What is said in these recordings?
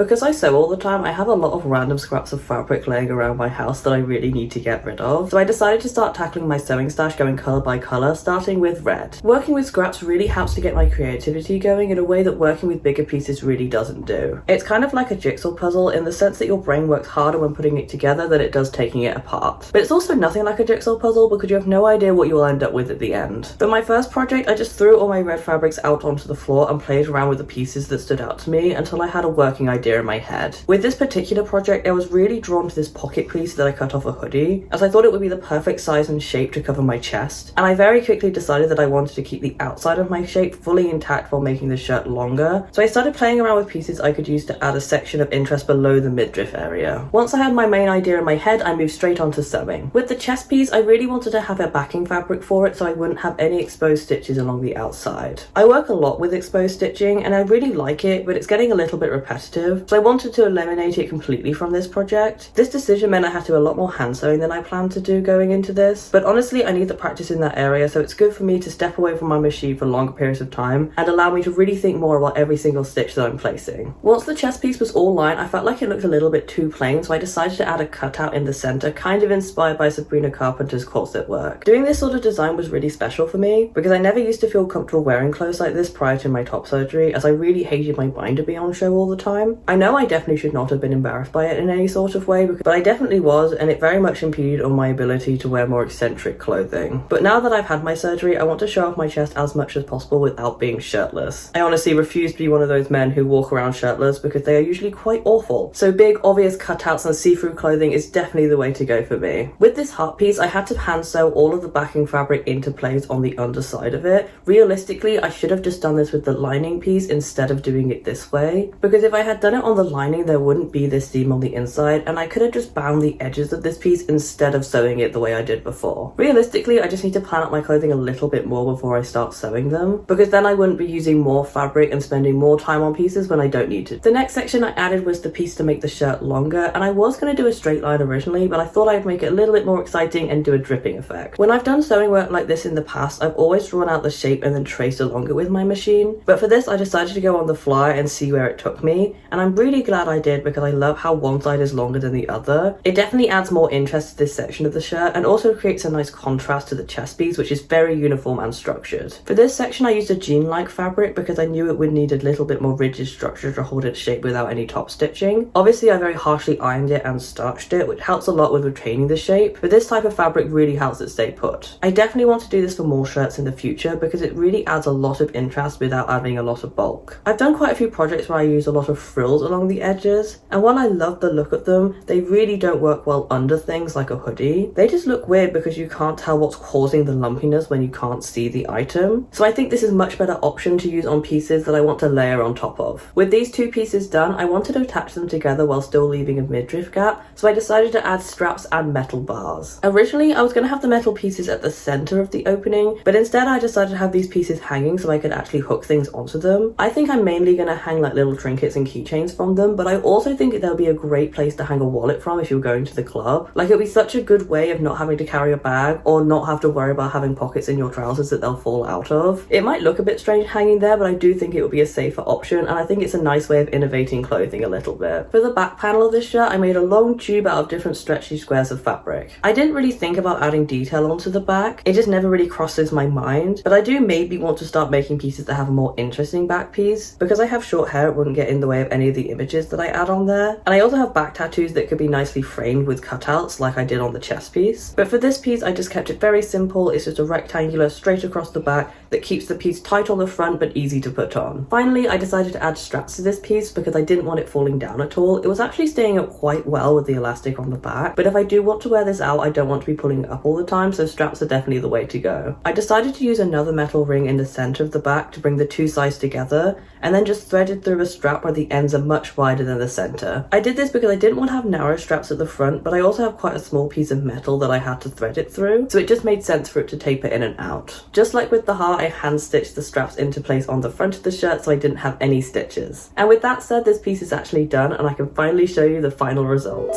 Because I sew all the time, I have a lot of random scraps of fabric laying around my house that I really need to get rid of. So I decided to start tackling my sewing stash going colour by colour, starting with red. Working with scraps really helps to get my creativity going in a way that working with bigger pieces really doesn't do. It's kind of like a jigsaw puzzle in the sense that your brain works harder when putting it together than it does taking it apart. But it's also nothing like a jigsaw puzzle because you have no idea what you will end up with at the end. For my first project, I just threw all my red fabrics out onto the floor and played around with the pieces that stood out to me until I had a working idea in my head. With this particular project, I was really drawn to this pocket piece that I cut off a hoodie, as I thought it would be the perfect size and shape to cover my chest, and I very quickly decided that I wanted to keep the outside of my shape fully intact while making the shirt longer, so I started playing around with pieces I could use to add a section of interest below the midriff area. Once I had my main idea in my head, I moved straight on to sewing. With the chest piece, I really wanted to have a backing fabric for it so I wouldn't have any exposed stitches along the outside. I work a lot with exposed stitching and I really like it, but it's getting a little bit repetitive, so I wanted to eliminate it completely from this project. This decision meant I had to do a lot more hand sewing than I planned to do going into this, but honestly I need the practice in that area, so it's good for me to step away from my machine for longer periods of time and allow me to really think more about every single stitch that I'm placing. Once the chest piece was all lined, I felt like it looked a little bit too plain, so I decided to add a cutout in the center, kind of inspired by Sabrina Carpenter's corset work. Doing this sort of design was really special for me because I never used to feel comfortable wearing clothes like this prior to my top surgery, as I really hated my binder being on show all the time. I know I definitely should not have been embarrassed by it in any sort of way, but I definitely was, and it very much impeded on my ability to wear more eccentric clothing. But now that I've had my surgery, I want to show off my chest as much as possible without being shirtless. I honestly refuse to be one of those men who walk around shirtless because they are usually quite awful. So big, obvious cutouts and see-through clothing is definitely the way to go for me. With this heart piece, I had to hand sew all of the backing fabric into place on the underside of it. Realistically, I should have just done this with the lining piece instead of doing it this way, because if I had done it on the lining, there wouldn't be this seam on the inside, and I could have just bound the edges of this piece instead of sewing it the way I did before. Realistically, I just need to plan out my clothing a little bit more before I start sewing them, because then I wouldn't be using more fabric and spending more time on pieces when I don't need to. The next section I added was the piece to make the shirt longer, and I was going to do a straight line originally, but I thought I'd make it a little bit more exciting and do a dripping effect. When I've done sewing work like this in the past, I've always drawn out the shape and then traced along it with my machine, but for this I decided to go on the fly and see where it took me, and I'm really glad I did because I love how one side is longer than the other. It definitely adds more interest to this section of the shirt and also creates a nice contrast to the chest piece, which is very uniform and structured. For this section I used a jean-like fabric because I knew it would need a little bit more rigid structure to hold its shape without any top stitching. Obviously I very harshly ironed it and starched it, which helps a lot with retaining the shape, but this type of fabric really helps it stay put. I definitely want to do this for more shirts in the future because it really adds a lot of interest without adding a lot of bulk. I've done quite a few projects where I use a lot of frills along the edges, and while I love the look of them, they really don't work well under things like a hoodie. They just look weird because you can't tell what's causing the lumpiness when you can't see the item. So I think this is a much better option to use on pieces that I want to layer on top of. With these two pieces done, I wanted to attach them together while still leaving a midriff gap, so I decided to add straps and metal bars. Originally, I was going to have the metal pieces at the center of the opening, but instead I decided to have these pieces hanging so I could actually hook things onto them. I think I'm mainly going to hang like little trinkets and keychains from them, but I also think there'll be a great place to hang a wallet from if you're going to the club. Like, it'll be such a good way of not having to carry a bag or not have to worry about having pockets in your trousers that they'll fall out of. It might look a bit strange hanging there, but I do think it would be a safer option, and I think it's a nice way of innovating clothing a little bit. For the back panel of this shirt, I made a long tube out of different stretchy squares of fabric. I didn't really think about adding detail onto the back. It just never really crosses my mind, but I do maybe want to start making pieces that have a more interesting back piece. Because I have short hair, it wouldn't get in the way of any of the images that I add on there. And I also have back tattoos that could be nicely framed with cutouts like I did on the chest piece. But for this piece, I just kept it very simple. It's just a rectangular straight across the back that keeps the piece tight on the front but easy to put on. Finally, I decided to add straps to this piece because I didn't want it falling down at all. It was actually staying up quite well with the elastic on the back, but if I do want to wear this out, I don't want to be pulling it up all the time, so straps are definitely the way to go. I decided to use another metal ring in the center of the back to bring the two sides together, and then just threaded through a strap where the ends are much wider than the center. I did this because I didn't want to have narrow straps at the front, but I also have quite a small piece of metal that I had to thread it through, so it just made sense for it to taper in and out. Just like with the heart, I hand stitched the straps into place on the front of the shirt so I didn't have any stitches. And with that said, this piece is actually done and I can finally show you the final result.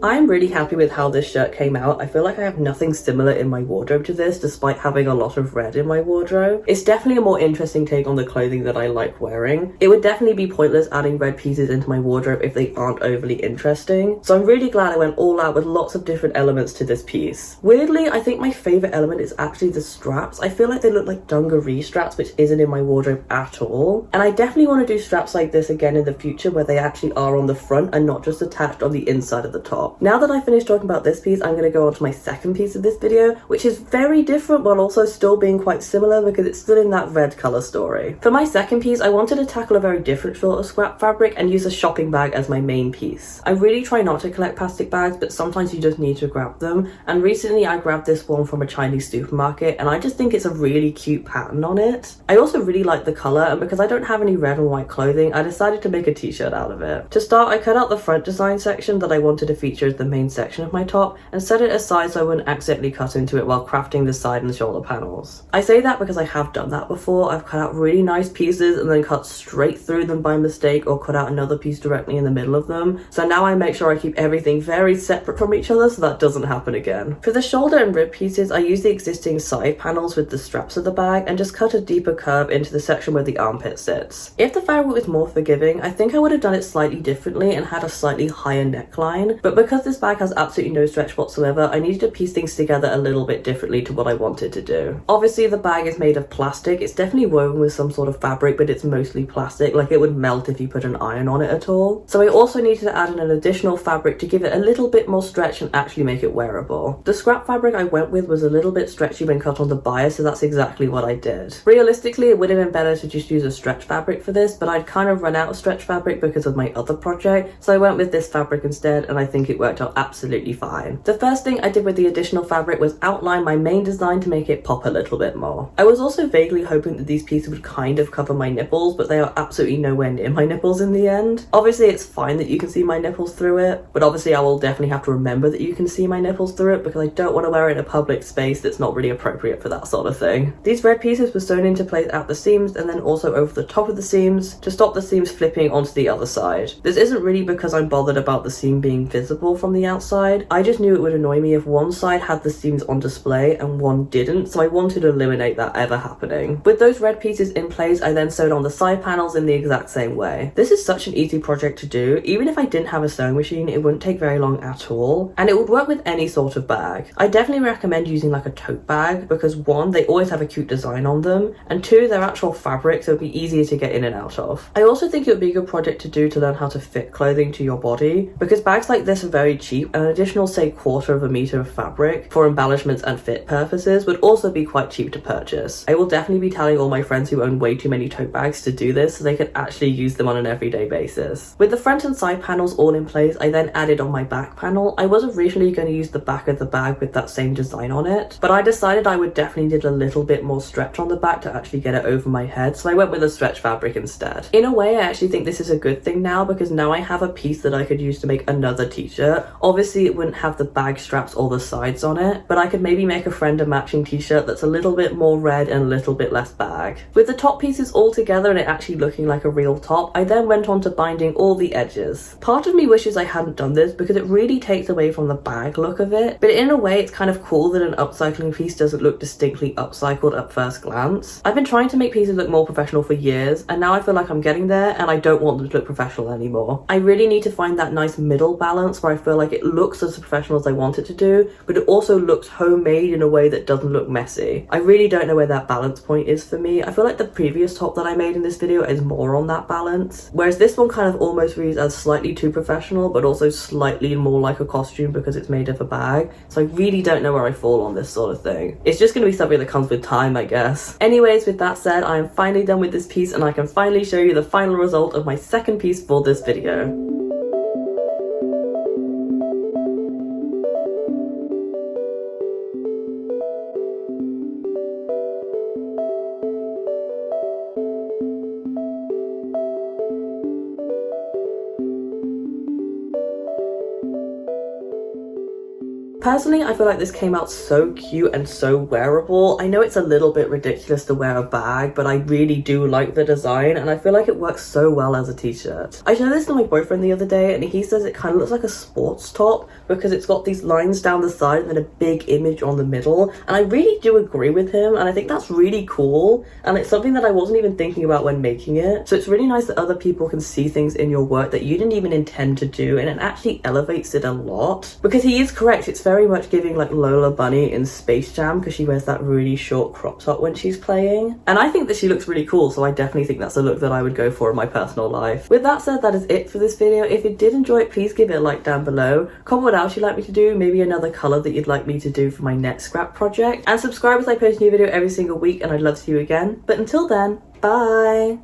I'm really happy with how this shirt came out. I feel like I have nothing similar in my wardrobe to this, despite having a lot of red in my wardrobe. It's definitely a more interesting take on the clothing that I like wearing. It would definitely be pointless adding red pieces into my wardrobe if they aren't overly interesting. So I'm really glad I went all out with lots of different elements to this piece. Weirdly, I think my favorite element is actually the straps. I feel like they look like dungaree straps, which isn't in my wardrobe at all. And I definitely want to do straps like this again in the future where they actually are on the front and not just attached on the inside of the top. Now that I finished talking about this piece, I'm going to go on to my second piece of this video, which is very different while also still being quite similar because it's still in that red colour story. For my second piece, I wanted to tackle a very different sort of scrap fabric and use a shopping bag as my main piece. I really try not to collect plastic bags, but sometimes you just need to grab them, and recently I grabbed this one from a Chinese supermarket and I just think it's a really cute pattern on it. I also really like the colour, and because I don't have any red and white clothing, I decided to make a t-shirt out of it. To start, I cut out the front design section that I wanted to feature as the main section of my top and set it aside so I wouldn't accidentally cut into it while crafting the side and shoulder panels. I say that because I have done that before. I've cut out really nice pieces and then cut straight through them by mistake, or cut out another piece directly in the middle of them. So now I make sure I keep everything very separate from each other so that doesn't happen again. For the shoulder and rib pieces, I use the existing side panels with the straps of the bag and just cut a deeper curve into the section where the armpit sits. If the fabric was more forgiving, I think I would have done it slightly differently and had a slightly higher neckline, but because this bag has absolutely no stretch whatsoever, I needed to piece things together a little bit differently to what I wanted to do. Obviously the bag is made of plastic. It's definitely woven with some sort of fabric, but it's mostly plastic, like it would melt if you put an iron on it at all. So I also needed to add in an additional fabric to give it a little bit more stretch and actually make it wearable. The scrap fabric I went with was a little bit stretchy when cut on the bias, so that's exactly what I did. Realistically, it would have been better to just use a stretch fabric for this, but I'd kind of run out of stretch fabric because of my other project, so I went with this fabric instead, and I think it worked out absolutely fine. The first thing I did with the additional fabric was outline my main design to make it pop a little bit more. I was also vaguely hoping that these pieces would kind of cover my nipples, but they are absolutely nowhere near my nipples in the end. Obviously it's fine that you can see my nipples through it, but obviously I will definitely have to remember that you can see my nipples through it because I don't want to wear it in a public space that's not really appropriate for that sort of thing. These red pieces were sewn into place at the seams and then also over the top of the seams to stop the seams flipping onto the other side. This isn't really because I'm bothered about the seam being visible from the outside. I just knew it would annoy me if one side had the seams on display and one didn't, so I wanted to eliminate that ever happening. With those red pieces in place, I then sewed on the side panels in the exact same way. This is such an easy project to do. Even if I didn't have a sewing machine, it wouldn't take very long at all, and it would work with any sort of bag. I definitely recommend using like a tote bag because one, they always have a cute design on them, and two, they're actual fabric, so it'd be easier to get in and out of. I also think it would be a good project to do to learn how to fit clothing to your body, because bags like this are very cheap, and an additional say quarter meter of fabric for embellishments and fit purposes would also be quite cheap to purchase. I will definitely be telling all my friends who own way too many tote bags to do this so they can actually use them on an everyday basis. With the front and side panels all in place, I then added on my back panel. I was originally going to use the back of the bag with that same design on it, but I decided I would definitely need a little bit more stretch on the back to actually get it over my head, so I went with a stretch fabric instead. In a way, I actually think this is a good thing now because now I have a piece that I could use to make another t-shirt. Obviously it wouldn't have the bag straps or the sides on it, but I could maybe make a friend a matching t-shirt that's a little bit more red and a little bit less bag. With the top pieces all together and it actually looking like a real top, I then went on to binding all the edges. Part of me wishes I hadn't done this because it really takes away from the bag look of it, but in a way it's kind of cool that an upcycling piece doesn't look distinctly upcycled at first glance. I've been trying to make pieces look more professional for years, and now I feel like I'm getting there and I don't want them to look professional anymore. I really need to find that nice middle balance where I feel like it looks as professional as I want it to do, but it also looks homemade in a way that doesn't look messy. I really don't know where that balance point is for me. I feel like the previous top that I made in this video is more on that balance, whereas this one kind of almost reads as slightly too professional but also slightly more like a costume because it's made of a bag. So I really don't know where I fall on this sort of thing. It's just going to be something that comes with time, I guess. Anyways, with that said, I am finally done with this piece and I can finally show you the final result of my second piece for this video. Personally, I feel like this came out so cute and so wearable. I know it's a little bit ridiculous to wear a bag, but I really do like the design and I feel like it works so well as a t-shirt. I showed this to my boyfriend the other day and he says it kind of looks like a sports top because it's got these lines down the side and then a big image on the middle, and I really do agree with him and I think that's really cool, and it's something that I wasn't even thinking about when making it. So it's really nice that other people can see things in your work that you didn't even intend to do, and it actually elevates it a lot. Because he is correct, it's very much giving like Lola Bunny in Space Jam because she wears that really short crop top when she's playing, and I think that she looks really cool, so I definitely think that's a look that I would go for in my personal life. With that said, that is it for this video. If you did enjoy it, please give it a like down below, comment what else you'd like me to do, maybe another colour that you'd like me to do for my next scrap project, and subscribe as I post a new video every single week and I'd love to see you again. But until then, bye!